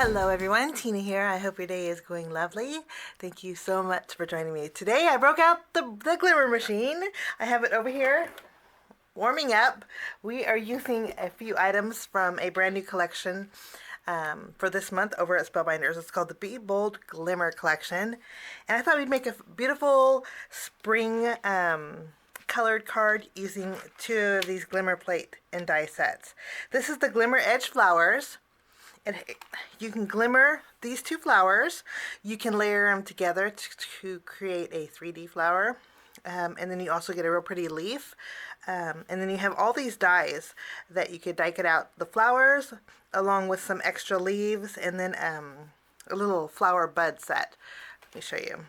Hello everyone, Tina here. I hope your day is going lovely. Thank you so much for joining me. Today I broke out the Glimmer machine. I have it over here warming up. We are using a few items from a brand new collection for this month over at Spellbinders. It's called the Be Bold Glimmer Collection. And I thought we'd make a beautiful spring colored card using two of these glimmer plate and die sets. This is the Glimmer Edge Flowers. And you can glimmer these two flowers. You can layer them together to create a 3D flower. And then you also get a real pretty leaf. And then you have all these dies that you could die cut out the flowers along with some extra leaves and then a little flower bud set. Let me show you.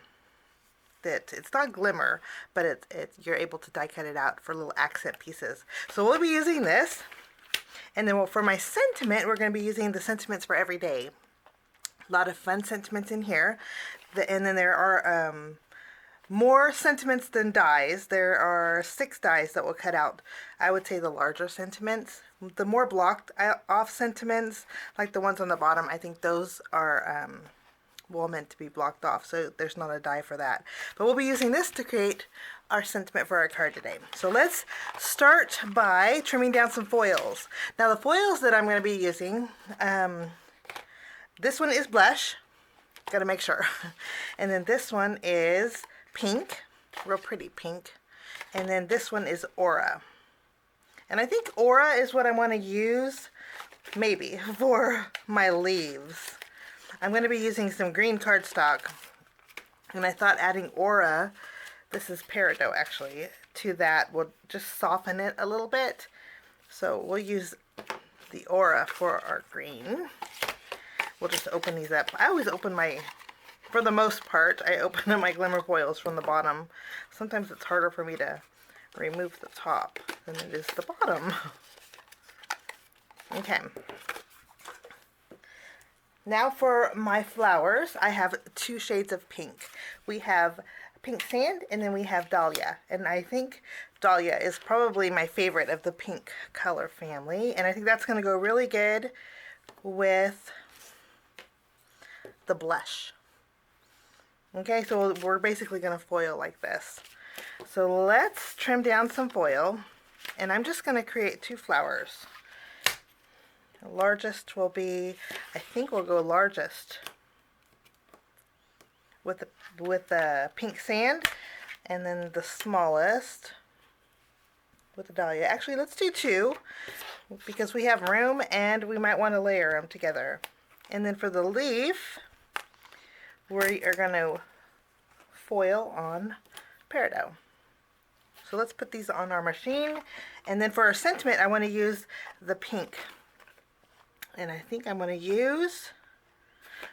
That it's not glimmer, but you're able to die cut it out for little accent pieces. So we'll be using this. And then for my sentiment, we're going to be using the sentiments for every day. A lot of fun sentiments in here. And then there are more sentiments than dies. There are 6 dies that will cut out, I would say, the larger sentiments. The more blocked off sentiments, like the ones on the bottom, I think those are well meant to be blocked off. So there's not a die for that. But we'll be using this to create our sentiment for our card today. So let's start by trimming down some foils. Now the foils that I'm going to be using, this one is blush, got to make sure, and then this one is pink, real pretty pink, and then this one is aura. And I think aura is what I want to use maybe for my leaves. I'm going to be using some green cardstock, and I thought adding aura, this is peridot actually, to that will just soften it a little bit. So we'll use the aura for our green. We'll just open these up. I always open for the most part, I open my glimmer foils from the bottom. Sometimes it's harder for me to remove the top than it is the bottom. Okay. Now for my flowers, I have 2 shades of pink. We have pink sand, and then we have dahlia, and I think dahlia is probably my favorite of the pink color family, and I think that's going to go really good with the blush. Okay, so we're basically going to foil like this. So let's trim down some foil, and I'm just going to create 2 flowers. The largest will be, I think we'll go largest with the pink sand, and then the smallest with the dahlia. Actually, let's do 2 because we have room and we might want to layer them together. And then for the leaf, we are going to foil on peridot. So let's put these on our machine. And then for our sentiment, I want to use the pink. And I think I'm going to use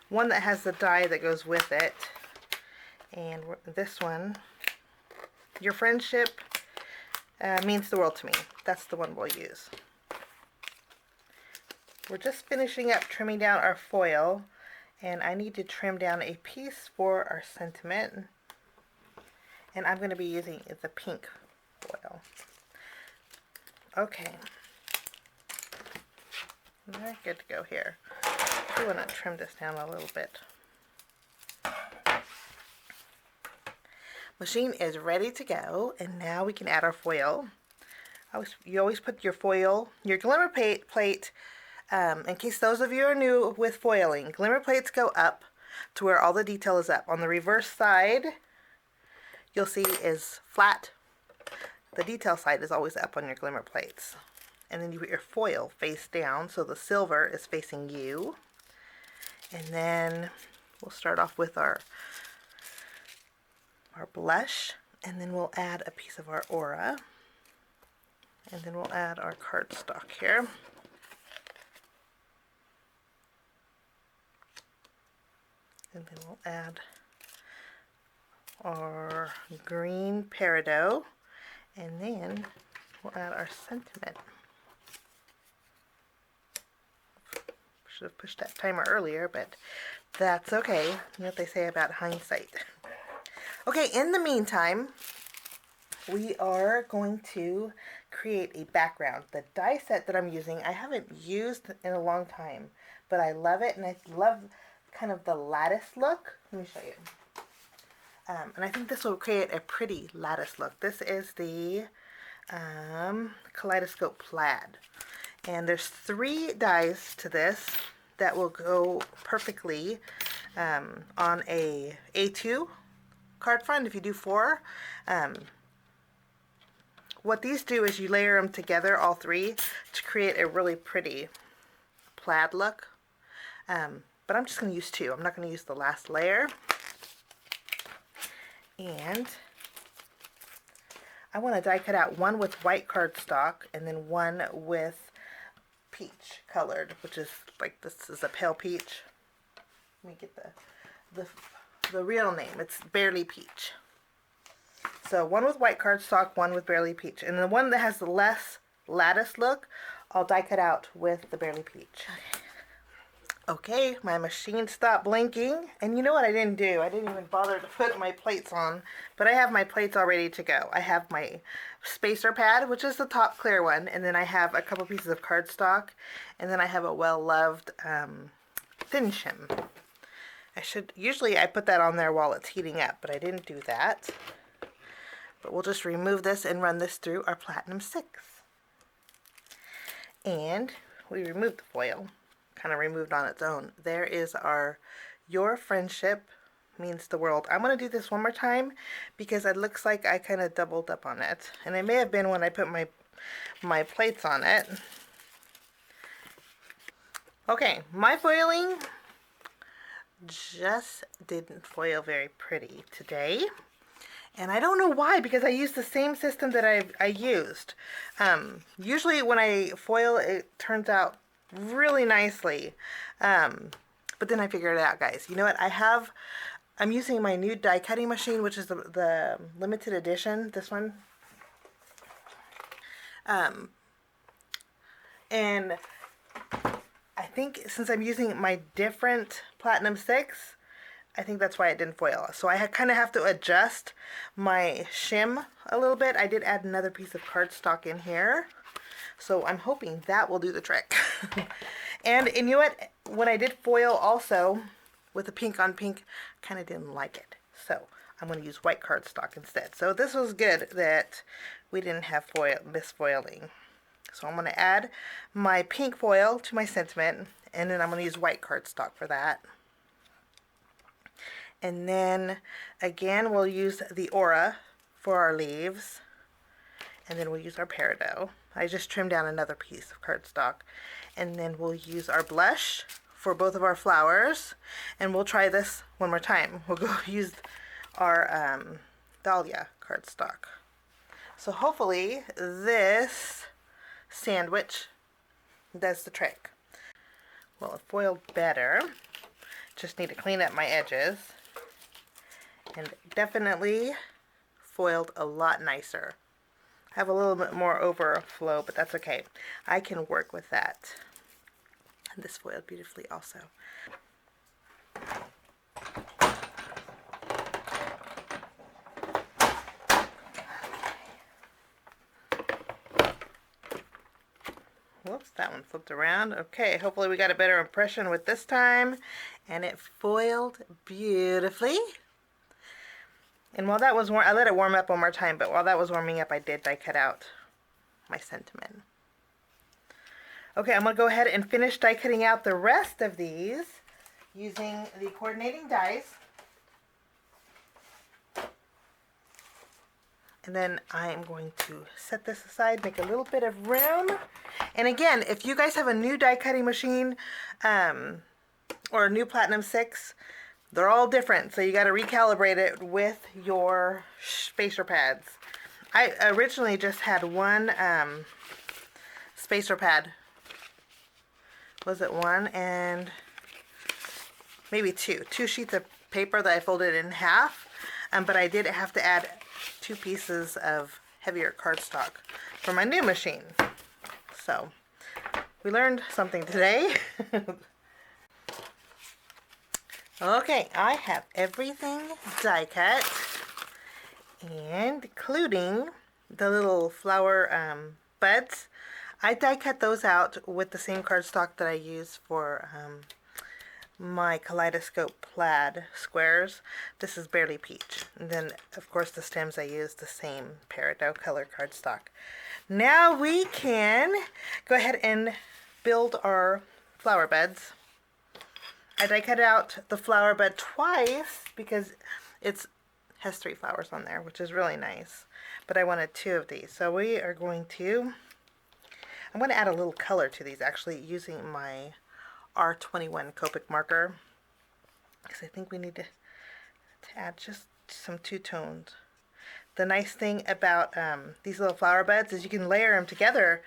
one that has the die that goes with it. And this one, your friendship means the world to me. That's the one we'll use. We're just finishing up trimming down our foil, and I need to trim down a piece for our sentiment. And I'm going to be using the pink foil. Okay. We're good to go here. I want to trim this down a little bit. Machine is ready to go, and now we can add our foil. You always put your foil, your glimmer plate, in case those of you are new with foiling, glimmer plates go up to where all the detail is up. On the reverse side, you'll see is flat. The detail side is always up on your glimmer plates. And then you put your foil face down so the silver is facing you. And then we'll start off with our blush, and then we'll add a piece of our aura, and then we'll add our cardstock here. And then we'll add our green peridot, and then we'll add our sentiment. Should have pushed that timer earlier, but that's okay. You know what they say about hindsight. Okay, in the meantime, we are going to create a background. The die set that I'm using, I haven't used in a long time, but I love it, and I love kind of the lattice look. Let me show you. And I think this will create a pretty lattice look. This is the Kaleidoscope Plaid. And there's 3 dies to this that will go perfectly on a A2 card front if you do 4. What these do is you layer them together, all 3, to create a really pretty plaid look. But I'm just going to use 2. I'm not going to use the last layer. And I want to die cut out one with white cardstock and then one with peach colored, which is like, this is a pale peach. Let me get the real name. It's Barely Peach. So one with white cardstock, one with Barely Peach. And the one that has the less lattice look, I'll die cut out with the Barely Peach. Okay, my machine stopped blinking. And you know what I didn't do? I didn't even bother to put my plates on. But I have my plates all ready to go. I have my spacer pad, which is the top clear one. And then I have a couple pieces of cardstock. And then I have a well-loved thin shim. Usually I put that on there while it's heating up, but I didn't do that. But we'll just remove this and run this through our Platinum 6. And we removed the foil. Kind of removed on its own. There is our Your Friendship Means the World. I'm going to do this one more time because it looks like I kind of doubled up on it. And it may have been when I put my plates on it. Okay, my foiling just didn't foil very pretty today. And I don't know why, because I used the same system that I used. Usually when I foil, it turns out really nicely. But then I figured it out, guys. You know what? I'm using my new die cutting machine, which is the limited edition, this one. And I think since I'm using my different Platinum 6, I think that's why it didn't foil. So I kind of have to adjust my shim a little bit. I did add another piece of cardstock in here. So I'm hoping that will do the trick. And you know what? When I did foil also with the pink on pink, I kind of didn't like it. So I'm going to use white cardstock instead. So this was good that we didn't have misfoiling. So I'm going to add my pink foil to my sentiment, and then I'm going to use white cardstock for that. And then again, we'll use the Aura for our leaves, and then we'll use our peridot. I just trimmed down another piece of cardstock, and then we'll use our blush for both of our flowers, and we'll try this one more time. We'll go use our Dahlia cardstock. So hopefully this sandwich does the trick. Well, it foiled better. Just need to clean up my edges. And definitely foiled a lot nicer. I have a little bit more overflow, but that's okay. I can work with that. And this foiled beautifully also. Whoops, that one flipped around. Okay, hopefully we got a better impression with this time. And it foiled beautifully. And while that was I let it warm up one more time, but while that was warming up, I did die cut out my sentiment. Okay, I'm going to go ahead and finish die cutting out the rest of these using the coordinating dies. And then I am going to set this aside, make a little bit of room. And again, if you guys have a new die cutting machine or a new Platinum 6, they're all different, so you got to recalibrate it with your spacer pads. I originally just had one spacer pad. Was it one and maybe two sheets of paper that I folded in half, but I did have to add 2 pieces of heavier cardstock for my new machine. So we learned something today. Okay, I have everything die cut, and including the little flower buds. I die cut those out with the same cardstock that I use for my kaleidoscope plaid squares. This is Barely Peach. And then, of course, the stems I use the same Peridot color cardstock. Now we can go ahead and build our flower beds. I die cut out the flower bed twice because it has 3 flowers on there, which is really nice. But I wanted 2 of these. So we are going to, I'm going to add a little color to these actually using my R21 Copic marker, because I think we need to add just some 2 tones. The nice thing about these little flower beds is you can layer them together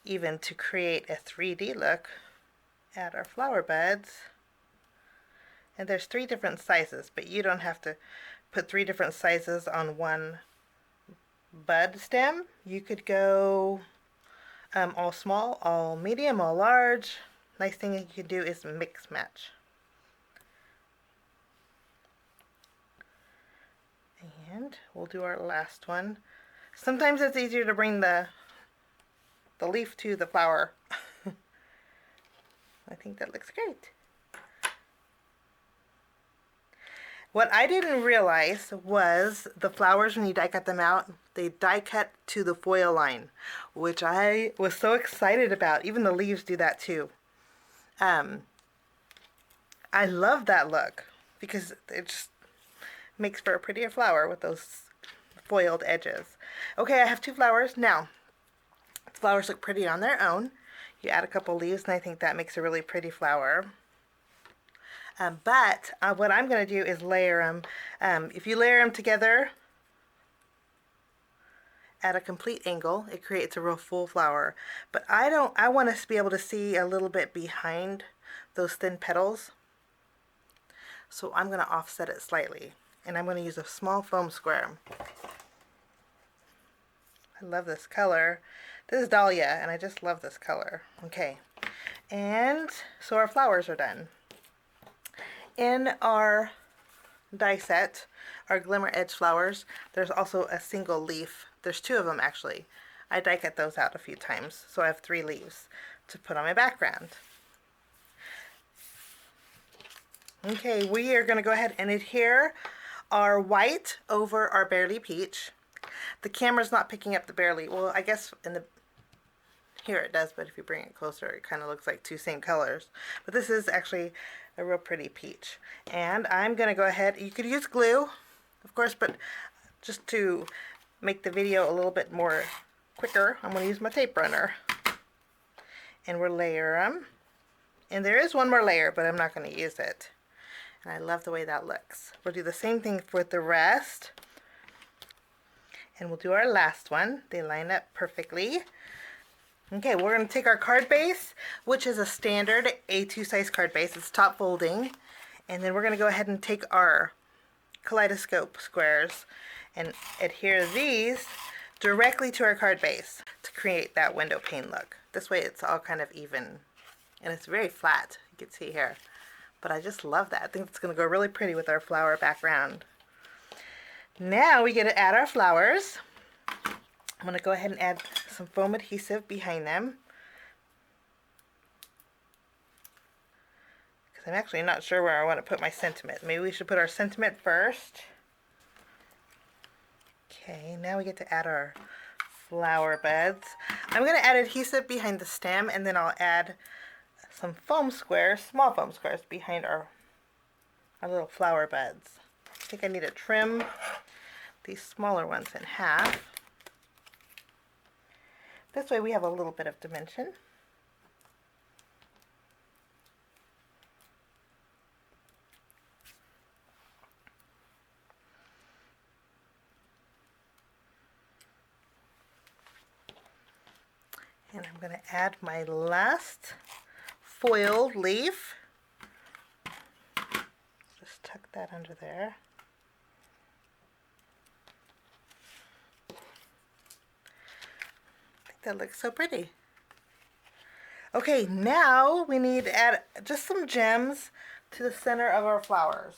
even to create a 3D look. Add our flower beds, and there's 3 different sizes, but you don't have to put 3 different sizes on one bud stem. You could go all small, all medium, all large. Nice thing you can do is mix match. And we'll do our last one. Sometimes it's easier to bring the leaf to the flower. I think that looks great. What I didn't realize was the flowers, when you die cut them out, they die cut to the foil line, which I was so excited about. Even the leaves do that too. I love that look because it just makes for a prettier flower with those foiled edges. Okay, I have 2 flowers. Now, the flowers look pretty on their own. You add a couple leaves and I think that makes a really pretty flower. But what I'm going to do is layer them. If you layer them together at a complete angle, it creates a real full flower. But I want us to be able to see a little bit behind those thin petals. So I'm going to offset it slightly. And I'm going to use a small foam square. I love this color. This is Dahlia, and I just love this color. Okay. And so our flowers are done. In our die set, our Glimmer Edge flowers, there's also a single leaf. There's 2 of them actually. I die cut those out a few times, so I have 3 leaves to put on my background. Okay, we are going to go ahead and adhere our white over our Barely Peach. The camera's not picking up the Barely. Well, I guess here it does, but if you bring it closer, it kind of looks like 2 same colors. But this is actually a real pretty peach. And I'm going to go ahead, you could use glue, of course, but just to make the video a little bit more quicker, I'm going to use my tape runner. And we'll layer them. And there is one more layer, but I'm not going to use it. And I love the way that looks. We'll do the same thing with the rest. And we'll do our last one. They line up perfectly. Okay, we're going to take our card base, which is a standard A2 size card base. It's top folding. And then we're going to go ahead and take our kaleidoscope squares and adhere these directly to our card base to create that window pane look. This way it's all kind of even. And it's very flat, you can see here. But I just love that. I think it's going to go really pretty with our flower background. Now we get to add our flowers. I'm going to go ahead and add some foam adhesive behind them. Because I'm actually not sure where I want to put my sentiment. Maybe we should put our sentiment first. Okay, now we get to add our flower beds. I'm going to add adhesive behind the stem, and then I'll add some foam squares, small foam squares, behind our little flower beds. I think I need to trim these smaller ones in half. This way we have a little bit of dimension. And I'm going to add my last foiled leaf. Just tuck that under there. That looks so pretty. Okay, now we need to add just some gems to the center of our flowers.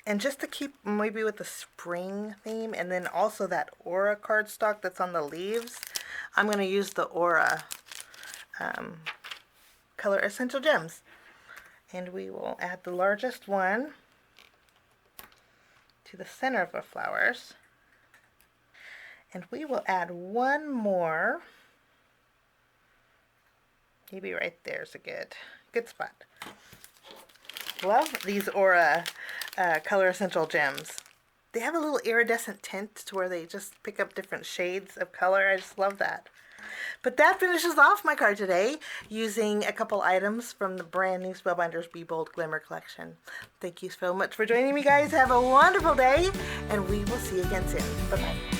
And just to keep maybe with the spring theme, and then also that Aura cardstock that's on the leaves, I'm going to use the Aura Color Essential Gems. And we will add the largest one to the center of our flowers. And we will add one more. Maybe right there's a good spot. Love these Aura Color Essential Gems. They have a little iridescent tint to where they just pick up different shades of color. I just love that. But that finishes off my card today using a couple items from the brand new Spellbinders Be Bold Glimmer Collection. Thank you so much for joining me, guys. Have a wonderful day, and we will see you again soon. Bye-bye.